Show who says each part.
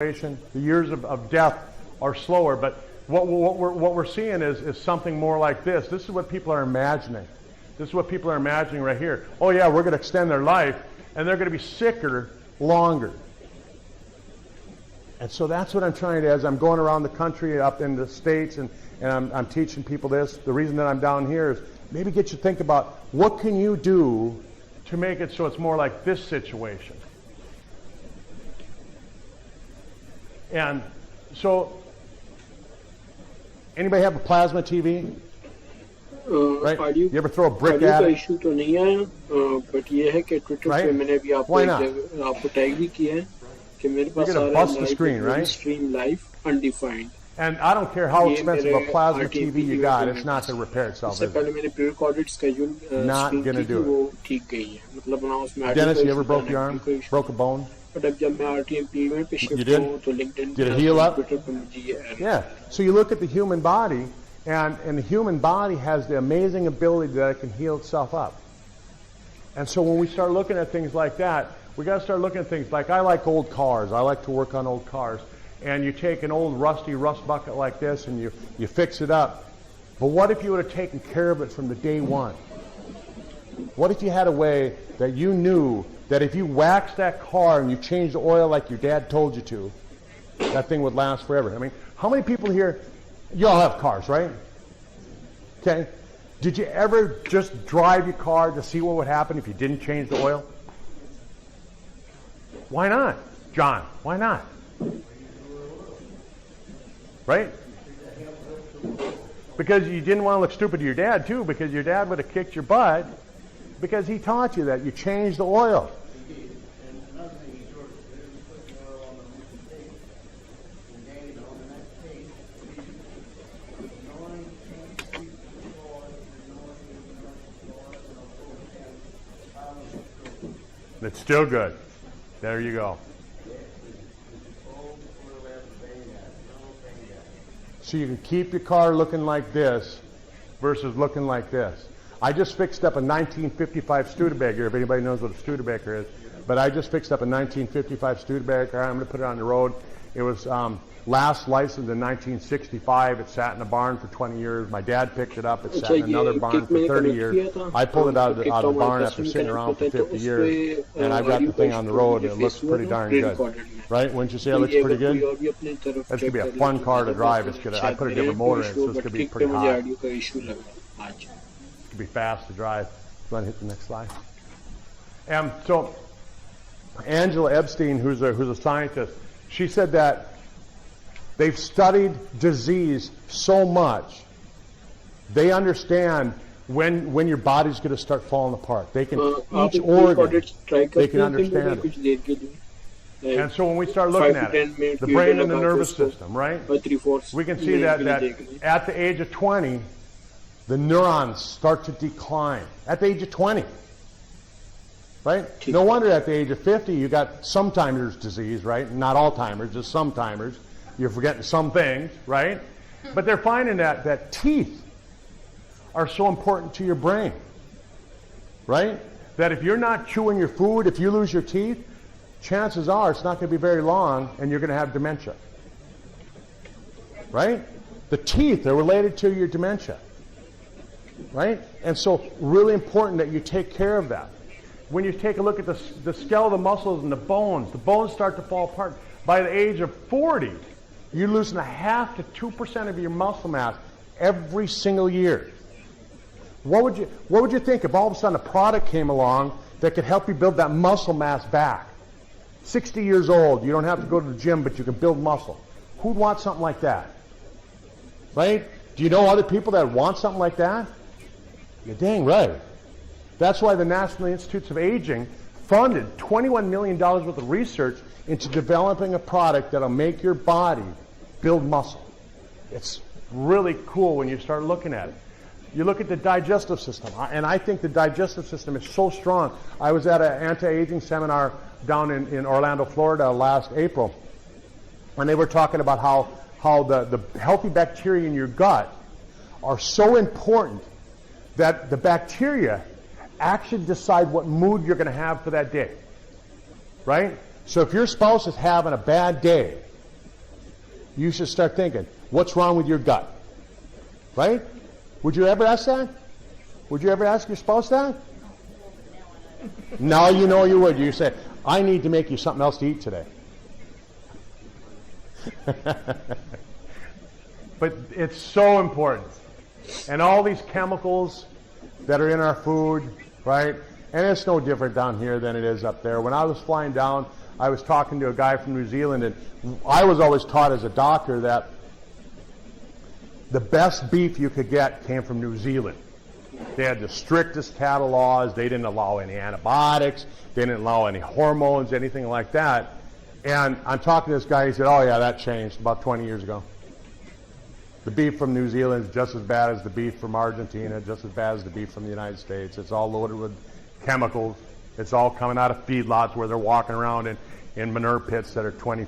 Speaker 1: The years of death are slower, but what we're seeing is something more like this. This is what people are imagining. This is what people are imagining right here. Oh yeah, we're going to extend their life, and they're going to be sicker longer. And so that's what I'm trying to, as I'm going around the country, up in the States, and I'm teaching people this. The reason that I'm down here is maybe get you to think about what can you do to make it so it's more like this situation. And so, anybody have a plasma TV? Right? You ever throw a brick at it?
Speaker 2: issue तो नहीं आया, but ये है कि Twitter पे मैंने भी आपको टैग भी किया है कि मेरे पास OneStream live undefined.
Speaker 1: And I don't care how expensive a plasma TV you got, it's not going to repair itself.
Speaker 2: इससे पहले मैंने pre-recorded schedule
Speaker 1: not going to do
Speaker 2: वो ठीक गई है. मतलब ना उसमें
Speaker 1: Dennis, you ever broke your arm? Broke a bone?
Speaker 2: But जब मैं RTMP में पे shift
Speaker 1: हूँ तो
Speaker 2: LinkedIn
Speaker 1: did it heal up?
Speaker 2: Twitter पे मुझे
Speaker 1: Yeah. So you look at the human body, and the human body has the amazing ability that it can heal itself up. And so when we start looking at things like that, we got to start looking at things like, I like old cars. I like to work on old cars. And you take an old rusty rust bucket like this and you fix it up. But what if you would have taken care of it from the day one? What if you had a way that you knew that if you waxed that car and you changed the oil like your dad told you to, that thing would last forever? I mean, how many people here, you all have cars, right? Okay. Did you ever just drive your car to see what would happen if you didn't change the oil? Why not? John, why not? Right? Because you didn't want to look stupid to your dad, too, because your dad would have kicked your butt because he taught you that you change the oil. It's still good. There you go. So you can keep your car looking like this versus looking like this. I just fixed up a 1955 Studebaker, if anybody knows what a Studebaker is. But I just fixed up a 1955 Studebaker. I'm going to put it on the road. It was last licensed in 1965. It sat in a barn for 20 years. My dad picked it up. It sat in another barn for 30 years. I pulled it out of the barn after sitting around for 50 years. And I've got the thing on the road, and it looks pretty darn good. Right? Wouldn't you say it looks pretty good? That's going to be a fun car to drive. It's gonna, I put a different motor in, so it's going to be pretty hot. It's going to be fast to drive. Go ahead and hit the next slide. And so, Angela Epstein, who's a scientist, she said that they've studied disease so much, they understand when your body's going to start falling apart. They can, each organ, they can understand it. And so when we start looking at it, the brain and the nervous system, right? We can see that at the age of 20, the neurons start to decline. At the age of 20. Right? No wonder at the age of 50 you got sometimers disease, right? Not Alzheimer's, just sometimers. You're forgetting some things, right? But they're finding that teeth are so important to your brain, right? That if you're not chewing your food, if you lose your teeth, chances are it's not going to be very long and you're going to have dementia, right? The teeth are related to your dementia, right? And so really important that you take care of that. When you take a look at the skeletal muscles and the bones start to fall apart. By the age of 40, you're losing 0.5% to 2% of your muscle mass every single year. What would you think if all of a sudden a product came along that could help you build that muscle mass back? 60 years old, you don't have to go to the gym, but you can build muscle. Who'd want something like that? Right? Do you know other people that want something like that? You're dang right. That's why the National Institutes of Aging funded $21 million worth of research into developing a product that'll make your body build muscle. It's really cool when you start looking at it. You look at the digestive system, and I think the digestive system is so strong. I was at an anti-aging seminar down in Orlando, Florida last April, and they were talking about how the healthy bacteria in your gut are so important that the bacteria actually decide what mood you're going to have for that day, right? So if your spouse is having a bad day, you should start thinking, what's wrong with your gut? Right? Would you ever ask that? Would you ever ask your spouse that? No, you know you would. You say, I need to make you something else to eat today. But it's so important. And all these chemicals that are in our food, right? And it's no different down here than it is up there. When I was flying down, I was talking to a guy from New Zealand, and I was always taught as a doctor that the best beef you could get came from New Zealand. They had the strictest cattle laws. They didn't allow any antibiotics. They didn't allow any hormones, anything like that. And I'm talking to this guy. He said, oh, yeah, that changed about 20 years ago. The beef from New Zealand is just as bad as the beef from Argentina, just as bad as the beef from the United States. It's all loaded with chemicals. It's all coming out of feedlots where they're walking around in manure pits that are 20 feet